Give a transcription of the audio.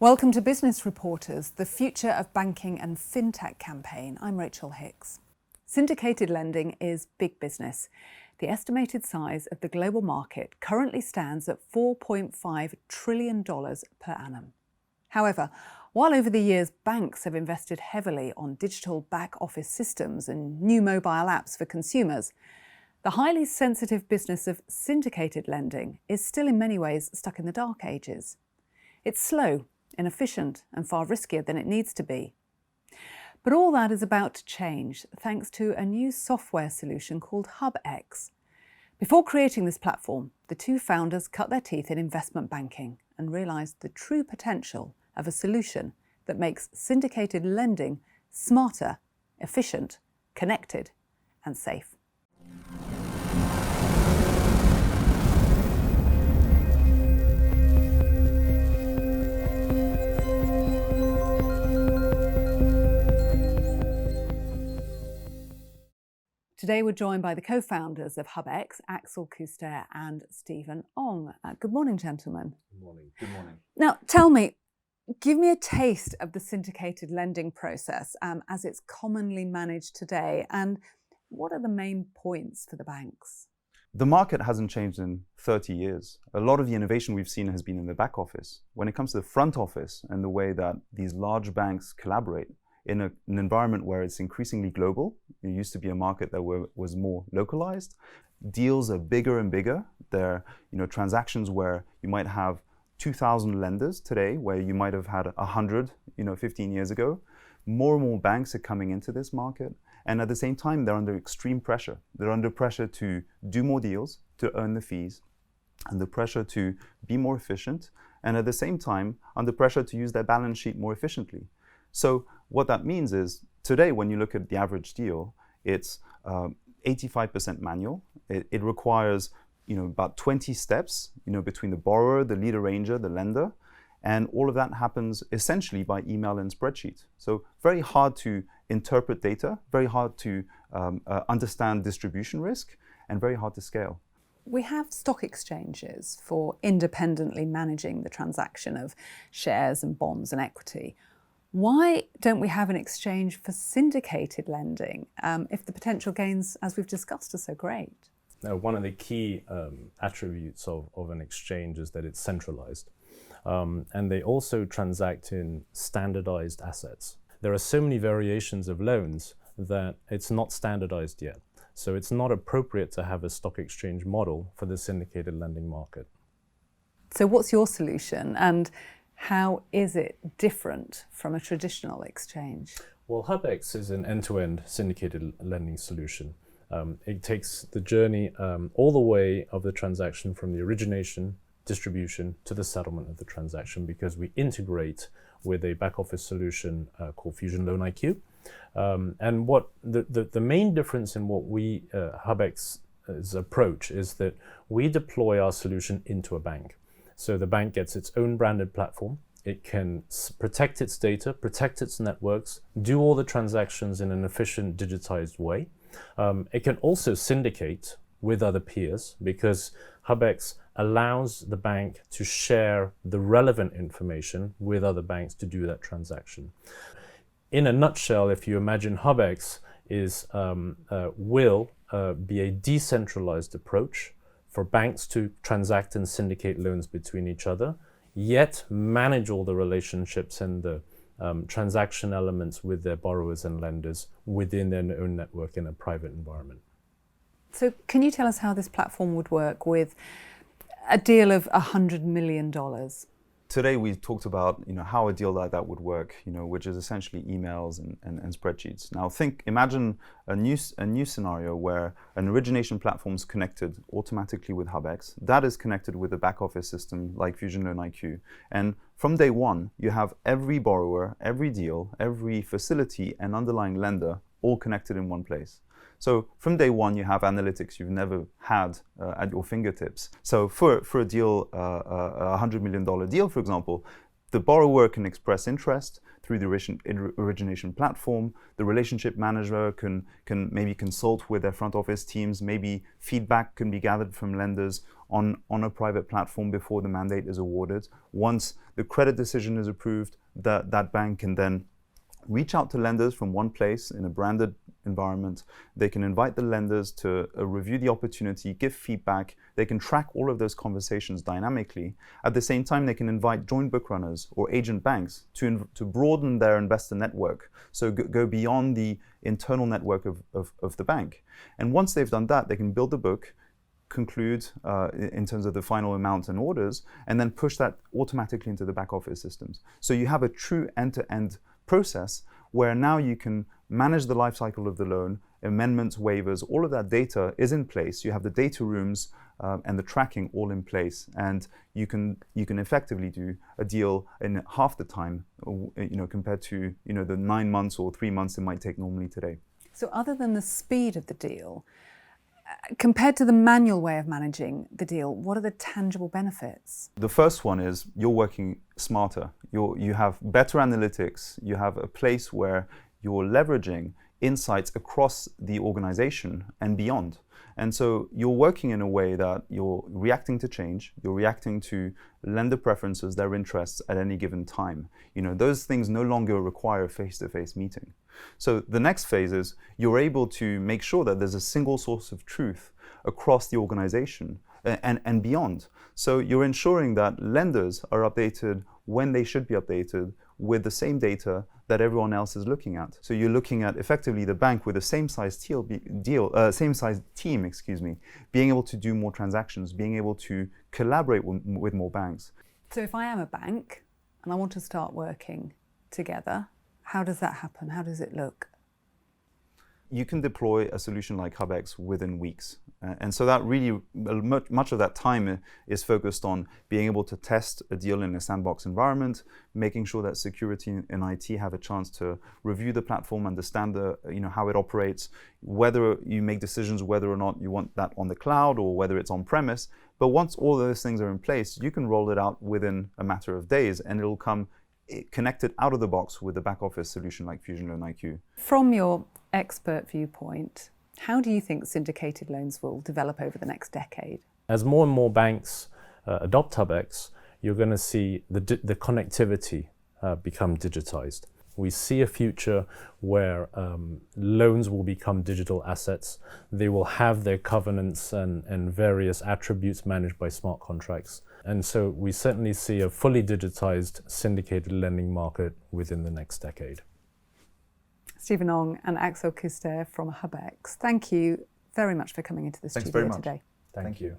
Welcome to Business Reporters, the Future of Banking and FinTech campaign. I'm Rachel Hicks. Syndicated lending is big business. The estimated size of the global market currently stands at $4.5 trillion per annum. However, while over the years banks have invested heavily on digital back-office systems and new mobile apps for consumers, the highly sensitive business of syndicated lending is still in many ways stuck in the dark ages. It's slow, inefficient, and far riskier than it needs to be. But all that is about to change thanks to a new software solution called Hubx. Before creating this platform, the two founders cut their teeth in investment banking and realised the true potential of a solution that makes syndicated lending smarter, efficient, connected, and safe. Today we're joined by the co-founders of Hubx, Axel Kuster and Stephen Ong. Good morning, gentlemen. Good morning. Good morning. Now, tell me, give me a taste of the syndicated lending process as it's commonly managed today, and what are the main points for the banks? The market hasn't changed in 30 years. A lot of the innovation we've seen has been in the back office. When it comes to the front office and the way that these large banks collaborate, in an environment where it's increasingly global, it used to be a market that was more localized. Deals are bigger and bigger. There are transactions where you might have 2,000 lenders today, where you might have had 100 15 years ago. More and more banks are coming into this market. And at the same time, they're under extreme pressure. They're under pressure to do more deals, to earn the fees, under pressure to be more efficient, and at the same time, under pressure to use their balance sheet more efficiently. So what that means is, today, when you look at the average deal, it's 85% manual. It requires about 20 steps between the borrower, the lead arranger, the lender, and all of that happens essentially by email and spreadsheet. So very hard to interpret data, very hard to understand distribution risk, and very hard to scale. We have stock exchanges for independently managing the transaction of shares and bonds and equity. Why don't we have an exchange for syndicated lending if the potential gains, as we've discussed, are so great? Now, one of the key attributes of an exchange is that it's centralized. And they also transact in standardized assets. There are so many variations of loans that it's not standardized yet. So it's not appropriate to have a stock exchange model for the syndicated lending market. So what's your solution, and how is it different from a traditional exchange? Well, Hubx is an end-to-end syndicated lending solution. It takes the journey all the way of the transaction from the origination, distribution to the settlement of the transaction, because we integrate with a back-office solution called Fusion Loan IQ. And what the main difference in what we Hubx's approach is that we deploy our solution into a bank. So the bank gets its own branded platform. It can protect its data, protect its networks, do all the transactions in an efficient, digitized way. It can also syndicate with other peers, because Hubx allows the bank to share the relevant information with other banks to do that transaction. In a nutshell, if you imagine Hubx will be a decentralized approach for banks to transact and syndicate loans between each other, yet manage all the relationships and the transaction elements with their borrowers and lenders within their own network in a private environment. So can you tell us how this platform would work with a deal of $100 million? Today we talked about how a deal like that would work, which is essentially emails and spreadsheets. Now imagine a new scenario where an origination platform is connected automatically with Hubx. That is connected with a back office system like Fusion Loan IQ. And from day one, you have every borrower, every deal, every facility and underlying lender all connected in one place. So from day one, you have analytics you've never had at your fingertips. So for a deal, a $100 million deal, for example, The borrower can express interest through the origination platform. The relationship manager can maybe consult with their front office teams. Maybe feedback can be gathered from lenders on a private platform before the mandate is awarded. Once the credit decision is approved, that bank can then reach out to lenders from one place in a branded environment. They can invite the lenders to review the opportunity, give feedback. They can track all of those conversations dynamically. At the same time, they can invite joint book runners or agent banks to broaden their investor network. So go beyond the internal network of the bank. And once they've done that, they can build the book, conclude in terms of the final amount and orders, and then push that automatically into the back office systems. So you have a true end-to-end process where now you can manage the life cycle of the loan, amendments, waivers, all of that data is in place. You have the data rooms and the tracking all in place, and you can effectively do a deal in half the time, compared to the 9 months or 3 months it might take normally today. So other than the speed of the deal, compared to the manual way of managing the deal, what are the tangible benefits? The first one is you're working smarter. You have better analytics. You have a place where you're leveraging insights across the organization and beyond. And so you're working in a way that you're reacting to change, you're reacting to lender preferences, their interests at any given time. Those things no longer require a face-to-face meeting. So the next phase is you're able to make sure that there's a single source of truth across the organization and beyond. So you're ensuring that lenders are updated when they should be updated with the same data that everyone else is looking at. So you're looking at effectively the bank with the same size team, being able to do more transactions, being able to collaborate with more banks. So if I am a bank and I want to start working together, how does that happen? How does it look? You can deploy a solution like Hubx within weeks. And so that really, much of that time is focused on being able to test a deal in a sandbox environment, making sure that security and IT have a chance to review the platform, understand how it operates, whether you make decisions whether or not you want that on the cloud or whether it's on premise. But once all those things are in place, you can roll it out within a matter of days, and it'll come connected out of the box with a back office solution like Fusion Loan IQ. From your expert viewpoint, how do you think syndicated loans will develop over the next decade? As more and more banks adopt Hubx, you're going to see the connectivity become digitized. We see a future where loans will become digital assets. They will have their covenants and various attributes managed by smart contracts. And so we certainly see a fully digitized syndicated lending market within the next decade. Stephen Ong and Axel Kuster from Hubx, thank you very much for coming into the studio today. Thank you.